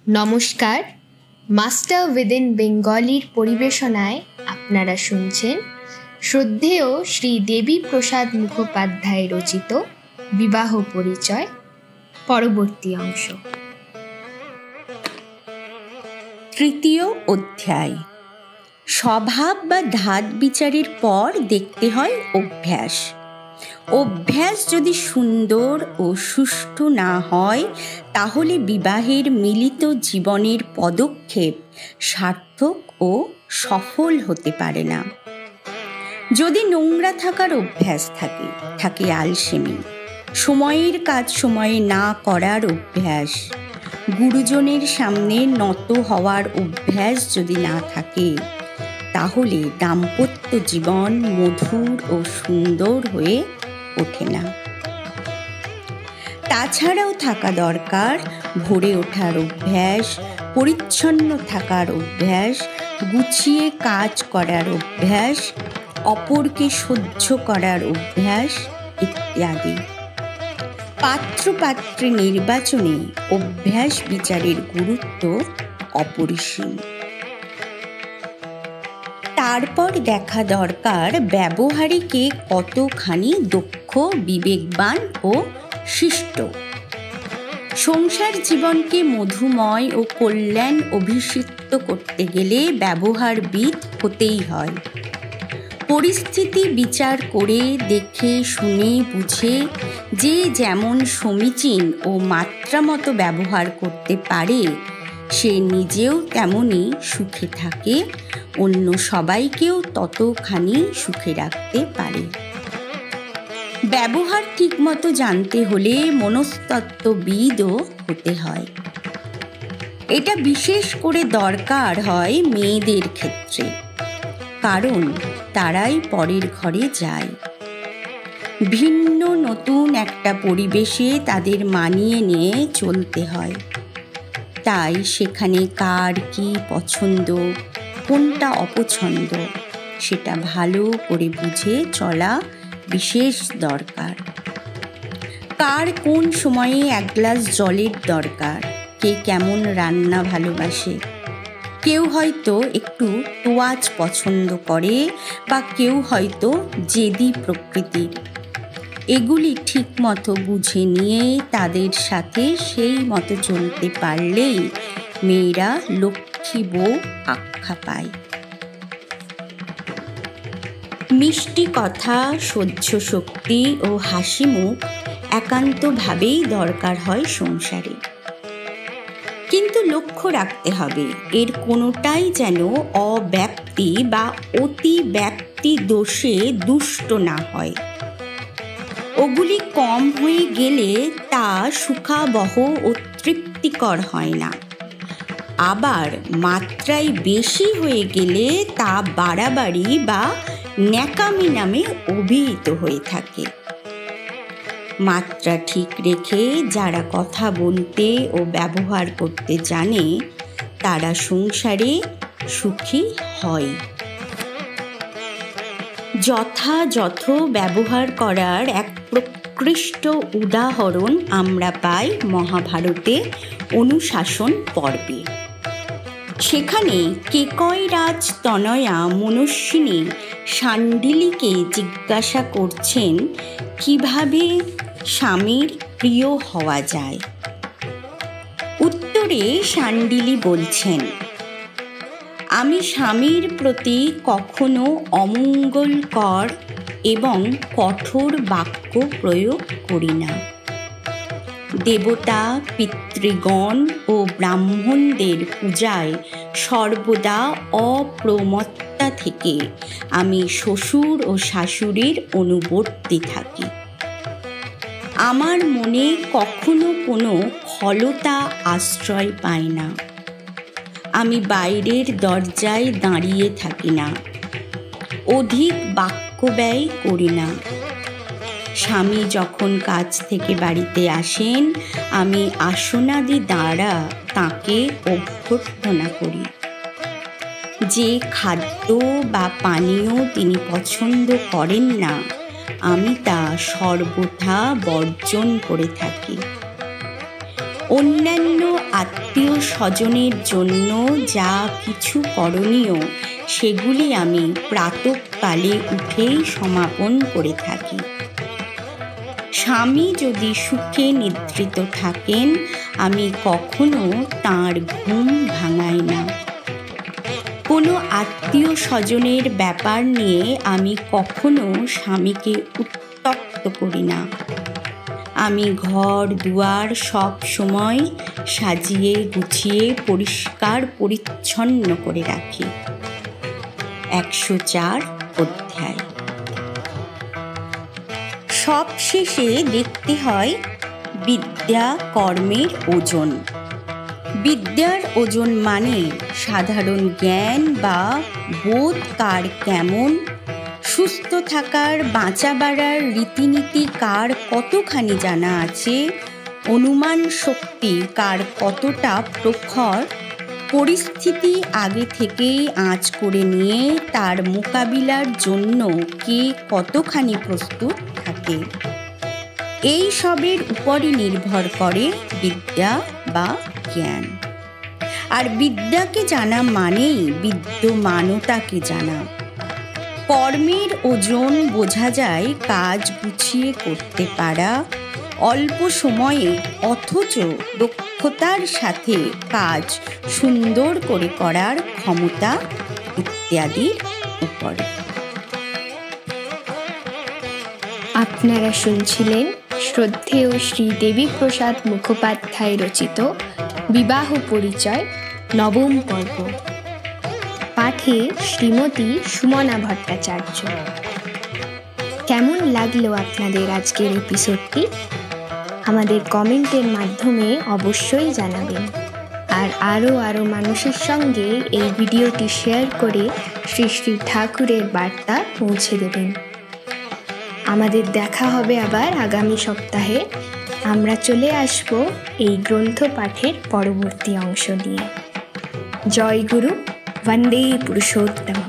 নমস্কার, master within বেঙ্গলির পরিবেশনায় আপনারা শুনছেন শ্রদ্ধেয় শ্রী দেবী প্রসাদ মুখোপাধ্যায় রচিত বিবাহ পরিচয় পরবর্তী অংশ। তৃতীয় অধ্যায়। স্বভাব বা ধাত বিচারের পর দেখতে হয় অভ্যাস। অভ্যাস যদি সুন্দর ও সুষ্ঠু না হয়, তাহলে বিবাহের মিলিত জীবনের পদক্ষেপ সার্থক ও সফল হতে পারে না। যদি নোংরা থাকার অভ্যাস থাকে আলসেমি, সময়ের কাজ সময়ে না করার অভ্যাস, গুরুজনের সামনে নত হওয়ার অভ্যাস যদি না থাকে, তাহলে দাম্পত্য জীবন মধুর ও সুন্দর হয়ে ওঠে না। তাছাড়াও থাকা দরকার ভোরে ওঠার অভ্যাস, পরিচ্ছন্ন থাকার অভ্যাস, গুছিয়ে কাজ করার অভ্যাস, অপরকে সহ্য করার অভ্যাস ইত্যাদি। পাত্রপাত্রী নির্বাচনে অভ্যাস বিচারের গুরুত্ব অপরিসীম। তারপর দেখা দরকার ব্যবহারিকে কতখানি দক্ষ, বিবেকবান ও শিষ্ট। সংসার জীবনকে মধুময় ও কল্যাণ অভিষিক্ত করতে গেলে ব্যবহারবিদ হতেই হয়। পরিস্থিতি বিচার করে, দেখে শুনে বুঝে যে যেমন সমীচীন ও মাত্রামতো ব্যবহার করতে পারে, সে নিজেও তেমনই সুখে থাকে, অন্য সবাইকেও ততখানি সুখে রাখতে পারে। ব্যবহার ঠিকমতো জানতে হলে মনস্তত্ত্ববিদও হতে হয়। এটা বিশেষ করে দরকার হয় মেয়েদের ক্ষেত্রে, কারণ তারাই পরের ঘরে যায়। ভিন্ন নতুন একটা পরিবেশে তাদের মানিয়ে নিয়ে চলতে হয়। তাই সেখানে কার কি পছন্দ, কোনটা অপছন্দ, সেটা ভালো করে বুঝে চলা বিশেষ দরকার। কার কোন সময়ে এক গ্লাস জলের দরকার, কে কেমন রান্না ভালোবাসে, কেউ হয়তো একটু তোয়াজ পছন্দ করে বা কেউ হয়তো জেদি প্রকৃতির। এগুলি ঠিক মতো বুঝে নিয়ে তাদের সাথে সেই মতো চলতে পারলেই মেয়েরা লক্ষ্মী বউ আখ্যা পায়। মিষ্টি কথা, সহ্য শক্তি ও হাসি মুখ একান্তভাবেই দরকার হয় সংসারে। কিন্তু লক্ষ্য রাখতে হবে এর কোনোটাই যেন অব্যাপ্তি বা অতি ব্যাপ্তি দোষে দুষ্ট না হয়। ওগুলি কম হয়ে গেলে তা সুখাবহ ও তৃপ্তিকর হয় না, আবার মাত্রায় বেশি হয়ে গেলে তা বাড়াবাড়ি বা ন্যাকামি নামে অভিহিত হয়ে থাকে। মাত্রা ঠিক রেখে যারা কথা বলতে ও ব্যবহার করতে জানে, তারা সংসারে সুখী হয়। যথাযথ ব্যবহার করার এক প্রকৃষ্ট উদাহরণ আমরা পাই মহাভারতে অনুশাসন পর্বে। সেখানে কেকয়রাজ তনয়া মনস্বিনী শাণ্ডিলীকে জিজ্ঞাসা করছেন কিভাবে স্বামীর প্রিয় হওয়া যায়। উত্তরে শাণ্ডিলী বলছেন, আমি স্বামীর প্রতি কখনো অমঙ্গলকর এবং কঠোর বাক্য প্রয়োগ করি না। দেবতা, পিতৃগণ ও ব্রাহ্মণদের পূজায় সর্বদা অপ্রমত্তা থেকে আমি শ্বশুর ও শাশুড়ির অনুবর্তী থাকি। আমার মনে কখনো কোনো খলতা আশ্রয় পায় না। আমি বাইরের দরজায় দাঁড়িয়ে থাকি না, অধিক বাক্য ব্যয় করি না। স্বামী যখন কাজ থেকে বাড়িতে আসেন, আমি আসনাদি দ্বারা তাঁকে অভ্যর্থনা করি। যে খাদ্য বা পানীয় তিনি পছন্দ করেন না, আমি তা সর্বথা বর্জন করে থাকি। অন্যান্য আত্মীয় স্বজনের জন্য যা কিছু করণীয় সেগুলি আমি প্রাতঃকালে উঠেই সমাপন করে থাকি। স্বামী যদি সুখে নিদ্রিত থাকেন, আমি কখনো তাঁর ঘুম ভাঙাই না। কোনো আত্মীয় স্বজনের ব্যাপার নিয়ে আমি কখনো স্বামীকে উত্তপ্ত করি না। আমি ঘর দুয়ার সব সময় সাজিয়ে গুছিয়ে পরিষ্কার পরিচ্ছন্ন করে রাখি। 104 অধ্যায়। সব শেষে দেখতে হয় বিদ্যা কর্মের ওজন। বিদ্যার ওজন মানে সাধারণ জ্ঞান বা বোধ কার কেমন, সুস্থ থাকার বাঁচা বাড়ার রীতিনীতি কার কতখানি জানা আছে, অনুমান শক্তি কার কতটা প্রখর, পরিস্থিতি আগে থেকেই আঁচ করে নিয়ে তার মোকাবিলার জন্য কে কতখানি প্রস্তুত থাকে, এই সবের উপরই নির্ভর করে বিদ্যা বা জ্ঞান। আর বিদ্যাকে জানা মানেই বিদ্যমানতাকে জানা। কর্মের ওজন বোঝা যায় কাজ গুছিয়ে করতে পারা, অল্প সময়ে অথচ দক্ষতার সাথে কাজ সুন্দর করে করার ক্ষমতা ইত্যাদির উপরে। আপনারা শুনছিলেন শ্রদ্ধেয় শ্রী দেবীপ্রসাদ মুখোপাধ্যায় রচিত বিবাহ পরিচয় নবম পর্ব। পাঠে শ্রীমতী সুমনা ভট্টাচার্য। কেমন লাগলো আপনাদের আজকের এপিসোডটি? আমাদের কমেন্টের মাধ্যমে অবশ্যই জানাবেন। আর আরও মানুষের সঙ্গে এই ভিডিওটি শেয়ার করে শ্রী শ্রী ঠাকুরের বার্তা পৌঁছে দেবেন। আমাদের দেখা হবে আবার আগামী সপ্তাহে। আমরা চলে আসব এই গ্রন্থ পাঠের পরবর্তী অংশ নিয়ে। জয় গুরু, বন্দে পুরুষোত্তম।